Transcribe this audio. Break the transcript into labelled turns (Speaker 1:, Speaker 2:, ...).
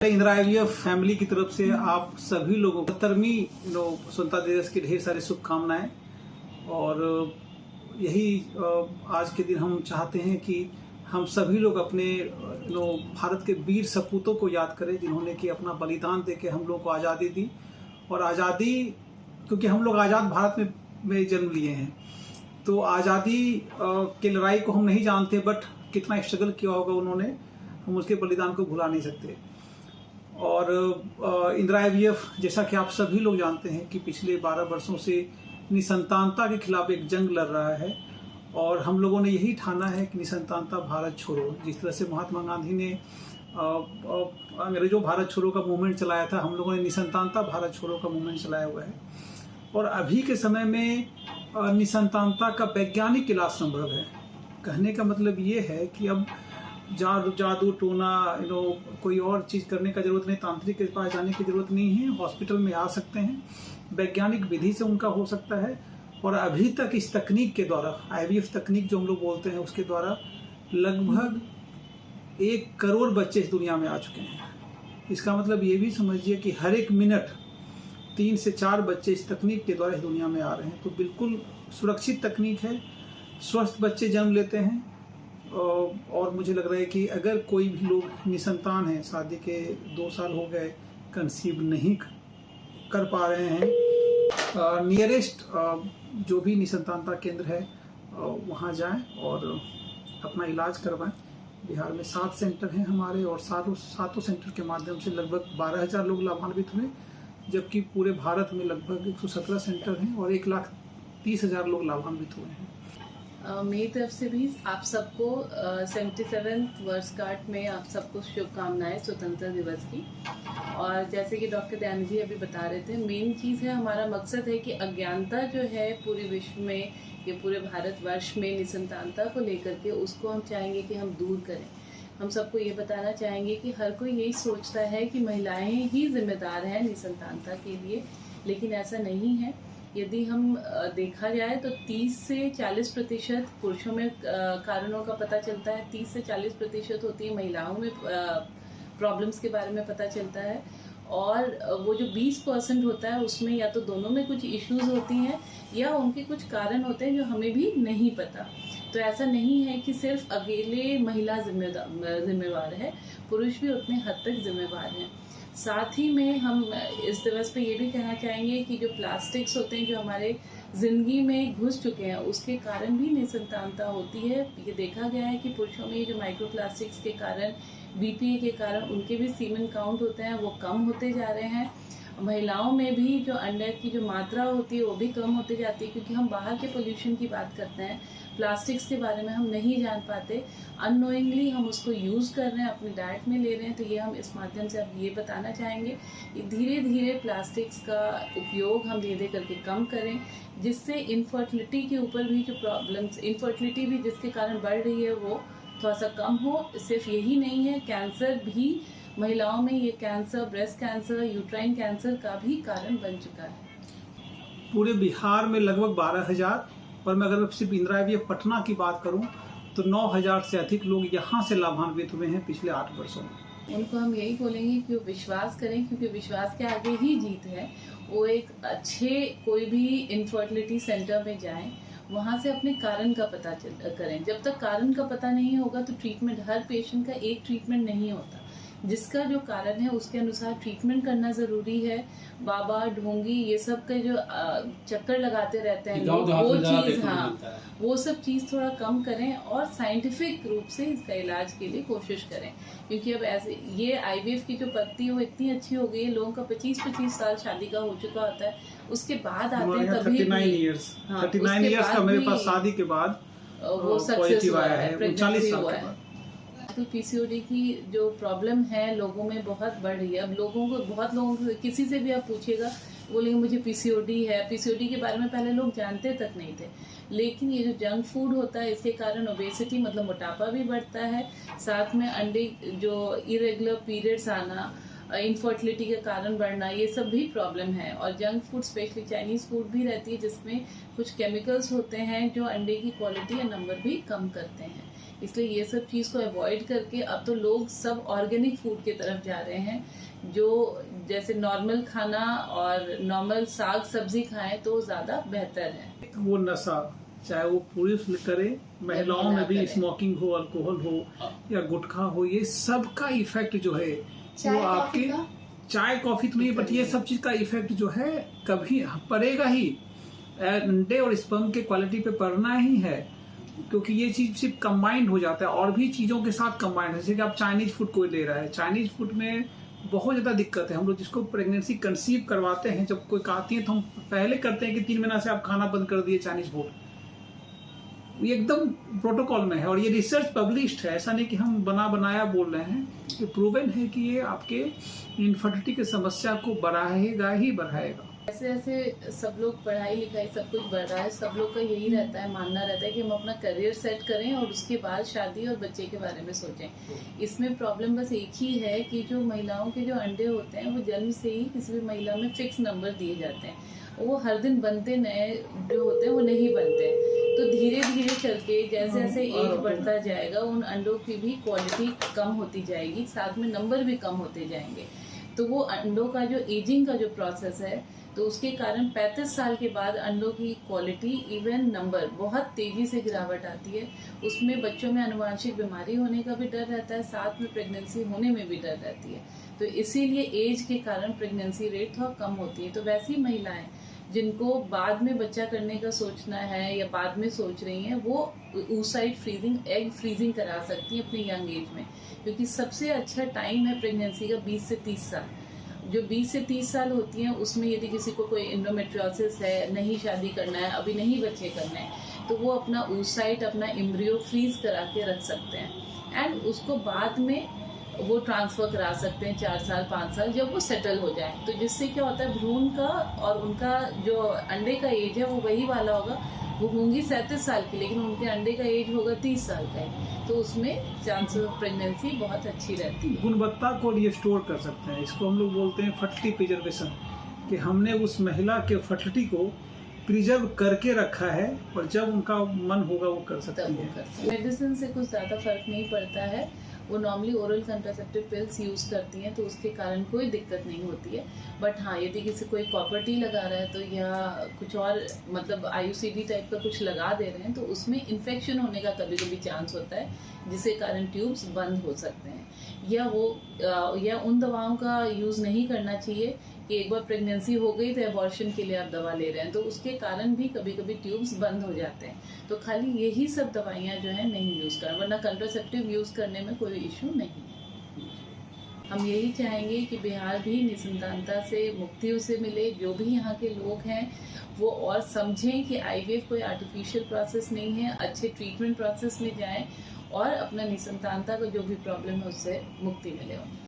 Speaker 1: Indira IVF family की तरफ से आप सभी लोगों को 70वीं स्वतंत्रता दिवस की ढेर सारी शुभकामनाएं। और यही आज के दिन हम चाहते हैं कि हम सभी लोग अपने भारत के वीर सपूतों को याद करें जिन्होंने कि अपना बलिदान देके हम लोगों को आज़ादी दी। और आज़ादी, क्योंकि हम लोग आज़ाद भारत में जन्म लिए हैं, तो आज़ादी की लड़ाई को हम नहीं जानते, बट कितना स्ट्रगल किया होगा उन्होंने, हम उसके बलिदान को भुला नहीं सकते। और इंदिरा आईवीएफ, जैसा कि आप सभी लोग जानते हैं कि पिछले 12 वर्षों से निसंतानता के खिलाफ एक जंग लड़ रहा है। और हम लोगों ने यही ठाना है कि निसंतानता भारत छोड़ो। जिस तरह से महात्मा गांधी ने अंग्रेजों भारत छोड़ो का मूवमेंट चलाया था, हम लोगों ने निसंतानता भारत छोड़ो का मूवमेंट चलाया हुआ है। और अभी के समय में निसंतानता का वैज्ञानिक इलाज संभव है। कहने का मतलब ये है कि अब जादू टोना कोई और चीज़ करने का जरूरत नहीं, तांत्रिक के पास जाने की जरूरत नहीं है। हॉस्पिटल में आ सकते हैं, वैज्ञानिक विधि से उनका हो सकता है। और अभी तक इस तकनीक के द्वारा, आईवीएफ तकनीक जो हम लोग बोलते हैं, उसके द्वारा लगभग 1 करोड़ बच्चे इस दुनिया में आ चुके हैं। इसका मतलब ये भी समझिए कि हर एक मिनट 3 से 4 बच्चे इस तकनीक के द्वारा इस दुनिया में आ रहे हैं। तो बिल्कुल सुरक्षित तकनीक है, स्वस्थ बच्चे जन्म लेते हैं। और मुझे लग रहा है कि अगर कोई भी लोग निसंतान हैं, शादी के 2 साल हो गए, कंसीव नहीं कर पा रहे हैं, नियरेस्ट जो भी निसंतानता केंद्र है वहाँ जाएं और अपना इलाज करवाएं। बिहार में 7 सेंटर हैं हमारे, और सातों सेंटर के माध्यम से लगभग 12,000 लोग लाभान्वित हुए, जबकि पूरे भारत में लगभग 117 सेंटर हैं और 1,30,000 लोग लाभान्वित हुए हैं।
Speaker 2: मेरी तरफ से भी आप सबको 77th वर्षगांठ में आप सबको शुभकामनाएं स्वतंत्रता दिवस की। और जैसे कि डॉक्टर दयानंद जी अभी बता रहे थे, मेन चीज़ है, हमारा मकसद है कि अज्ञानता जो है पूरे विश्व में, ये पूरे भारतवर्ष में निसंतानता को लेकर के, उसको हम चाहेंगे कि हम दूर करें। हम सबको ये बताना चाहेंगे कि हर कोई यही सोचता है कि महिलाएं ही जिम्मेदार हैं निसंतानता के लिए, लेकिन ऐसा नहीं है। यदि हम देखा जाए तो 30 से 40% पुरुषों में कारणों का पता चलता है, 30 से 40% होती है महिलाओं में प्रॉब्लम्स के बारे में पता चलता है। और वो जो 20% होता है उसमें या तो दोनों में कुछ इश्यूज होती हैं या उनके कुछ कारण होते हैं जो हमें भी नहीं पता। तो ऐसा नहीं है कि सिर्फ अकेले महिला जिम्मेवार है, पुरुष भी उतने हद तक जिम्मेवार हैं। साथ ही में हम इस दिवस पे ये भी कहना चाहेंगे कि जो प्लास्टिक्स होते हैं जो हमारे ज़िंदगी में घुस चुके हैं, उसके कारण भी निसंतानता होती है। ये देखा गया है कि पुरुषों में जो माइक्रो प्लास्टिक्स के कारण, बीपीए के कारण, उनके भी सीमेन काउंट होते हैं, वो कम होते जा रहे हैं। महिलाओं में भी जो अंडर की जो मात्रा होती है वो भी कम होती जाती है, क्योंकि हम बाहर के पोल्यूशन की बात करते हैं, प्लास्टिक्स के बारे में हम नहीं जान पाते, अननोइंगली हम उसको यूज़ कर रहे हैं, अपनी डाइट में ले रहे हैं। तो ये हम इस माध्यम से अब ये बताना चाहेंगे कि धीरे धीरे प्लास्टिक्स का उपयोग हम धीरे करके कम करें, जिससे इनफर्टिलिटी के ऊपर भी जो प्रॉब्लम्स, इनफर्टिलिटी भी जिसके कारण बढ़ रही है, वो थोड़ा सा कम हो। सिर्फ यही नहीं है, कैंसर भी महिलाओं में, ये cancer, breast cancer, uterine cancer का भी कारण बन चुका है।
Speaker 1: पूरे बिहार में लगभग 12,000, और मैं अगर सिर्फ इंदिरा आईवीएफ पटना की बात करूं तो 9,000 से अधिक लोग यहाँ से लाभान्वित हुए हैं पिछले 8 वर्षों में।
Speaker 2: उनको हम यही बोलेंगे कि वो विश्वास करें, क्योंकि विश्वास के आगे ही जीत है। वो एक अच्छे कोई भी इनफर्टिलिटी सेंटर में जाएं, वहाँ से अपने कारण का पता करें। जब तक कारण का पता नहीं होगा तो ट्रीटमेंट, हर पेशेंट का एक ट्रीटमेंट नहीं होता, जिसका जो कारण है उसके अनुसार ट्रीटमेंट करना ज़रूरी है। बाबा ढोंगी ये सब के जो चक्कर लगाते रहते हैं लोग, वो चीज़, हाँ, वो सब चीज़ थोड़ा कम करें और साइंटिफिक रूप से इसका इलाज के लिए कोशिश करें। क्योंकि अब ऐसे ये आईवीएफ की जो पद्धति है वो इतनी अच्छी हो गई है, लोगों का 25-25 साल शादी का हो चुका होता है, उसके बाद आते हैं तभी
Speaker 1: 39 इयर्स का मेरे पास शादी के बाद
Speaker 2: वो सक्सेस हुआ है, प्रेगनेंसी हुआ है। तो पीसीओडी की जो प्रॉब्लम है लोगों में बहुत बढ़ रही है। अब बहुत लोगों को, किसी से भी आप पूछिएगा, बोलेंगे मुझे पीसीओडी है। पीसीओडी के बारे में पहले लोग जानते तक नहीं थे, लेकिन ये जो जंक फूड होता है इसके कारण ओबेसिटी, मतलब मोटापा भी बढ़ता है। साथ में अंडे जो इरेगुलर पीरियड्स आना, इनफर्टिलिटी के कारण बढ़ना, ये सब भी प्रॉब्लम है। और junk food, specially Chinese food भी रहती है जिसमें कुछ केमिकल्स होते हैं जो अंडे की क्वालिटी या नंबर भी कम करते हैं। इसलिए ये सब चीज़ को अवॉइड करके अब तो लोग सब ऑर्गेनिक फूड की तरफ जा रहे हैं, जो जैसे नॉर्मल खाना और नॉर्मल साग सब्जी खाएं तो ज़्यादा बेहतर है।
Speaker 1: वो नशा चाहे वो पुरुष करे, महिलाओं में भी स्मोकिंग हो, अल्कोहल हो या गुटखा हो, ये सब का इफेक्ट जो है वो आपके चाय कॉफी तो नहीं, बट ये सब चीज का इफेक्ट जो है कभी पड़ेगा ही, अंडे और स्पर्म के क्वालिटी पे पड़ना ही है, क्योंकि ये चीज सिर्फ कंबाइंड हो जाता है और भी चीजों के साथ कंबाइंड है। जैसे कि आप चाइनीज फूड कोई ले रहा है, चाइनीज फूड में बहुत ज्यादा दिक्कत है। हम लोग जिसको प्रेगनेंसी कंसीव करवाते हैं, जब कोई आती है तो हम पहले करते हैं कि 3 महीना से आप खाना बंद कर दिए चाइनीज फूड, ये एकदम प्रोटोकॉल में है और ये रिसर्च पब्लिश्ड है, ऐसा नहीं कि हम बनाया बोल रहे हैं। ये प्रूवन है कि ये आपके इनफर्टिलिटी की समस्या को बढ़ाएगा ही बढ़ाएगा।
Speaker 2: ऐसे ऐसे सब लोग पढ़ाई लिखाई सब कुछ बढ़ रहा है, सब लोग का यही रहता है, मानना रहता है कि हम अपना करियर सेट करें और उसके बाद शादी और बच्चे के बारे में सोचें। इसमें प्रॉब्लम बस एक ही है कि जो महिलाओं के जो अंडे होते हैं वो जन्म से ही किसी भी महिला में फिक्स नंबर दिए जाते हैं, वो हर दिन बनते नए जो होते हैं वो नहीं बनते। तो धीरे धीरे चल के जैसे जैसे एज बढ़ता जाएगा उन अंडों की भी क्वालिटी कम होती जाएगी, साथ में नंबर भी कम होते जाएंगे। तो वो अंडों का जो एजिंग का जो प्रोसेस है, तो उसके कारण 35 साल के बाद अंडों की क्वालिटी इवन नंबर बहुत तेजी से गिरावट आती है। उसमें बच्चों में आनुवांशिक बीमारी होने का भी डर रहता है, साथ में प्रेगनेंसी होने में भी डर रहती है। तो इसीलिए एज के कारण प्रेगनेंसी रेट थोड़ा कम होती है। तो वैसी महिलाएं जिनको बाद में बच्चा करने का सोचना है या बाद में सोच रही हैं, वो oocyte फ्रीजिंग, एग फ्रीजिंग करा सकती हैं अपने यंग एज में, क्योंकि सबसे अच्छा टाइम है प्रेगनेंसी का 20 से 30 साल। जो 20 से 30 साल होती हैं उसमें यदि किसी को कोई एंडोमेट्रियोसिस है, नहीं शादी करना है, अभी नहीं बच्चे करना है, तो वो अपना oocyte, अपना एम्ब्रियो फ्रीज करा के रख सकते हैं एंड उसको बाद में वो ट्रांसफर करा सकते हैं 4 साल 5 साल जब वो सेटल हो जाए। तो जिससे क्या होता है, भ्रूण का और उनका जो अंडे का एज है वो वही वाला होगा, वो होंगी 37 साल की, लेकिन उनके अंडे का एज होगा 30 साल का है, तो उसमें चांस ऑफ प्रेगनेंसी बहुत अच्छी रहती है।
Speaker 1: गुणवत्ता को रिस्टोर कर सकते हैं, इसको हम लोग बोलते हैं फर्टिलिटी प्रिजर्वेशन, कि हमने उस महिला के फर्टिलिटी को प्रिजर्व करके रखा है और जब उनका मन होगा वो कर सकती है।
Speaker 2: मेडिसिन से कुछ ज़्यादा फर्क नहीं पड़ता है, वो normally oral contraceptive pills use करती हैं तो उसके कारण कोई दिक्कत नहीं होती है। बट हाँ, यदि किसी कोई कॉपर टी लगा रहा है तो या कुछ और मतलब IUCD टाइप का कुछ लगा दे रहे हैं तो उसमें इन्फेक्शन होने का कभी कभी चांस होता है, जिसके कारण ट्यूब्स बंद हो सकते हैं। या उन दवाओं का यूज़ नहीं करना चाहिए कि एक बार प्रेगनेंसी हो गई तो एबॉर्शन के लिए आप दवा ले रहे हैं, तो उसके कारण भी कभी कभी ट्यूब्स बंद हो जाते हैं। तो खाली यही सब दवाइयाँ जो है नहीं यूज़ करें, वरना कंट्रासेप्टिव यूज़ करने में कोई इशू नहीं है। हम यही चाहेंगे कि बिहार भी निसंतानता से मुक्ति उसे मिले। जो भी यहाँ के लोग हैं वो और समझें कि IVF कोई आर्टिफिशियल प्रोसेस नहीं है, अच्छे ट्रीटमेंट प्रोसेस में जाएं और अपना निसंतानता का जो भी प्रॉब्लम है उससे मुक्ति मिले।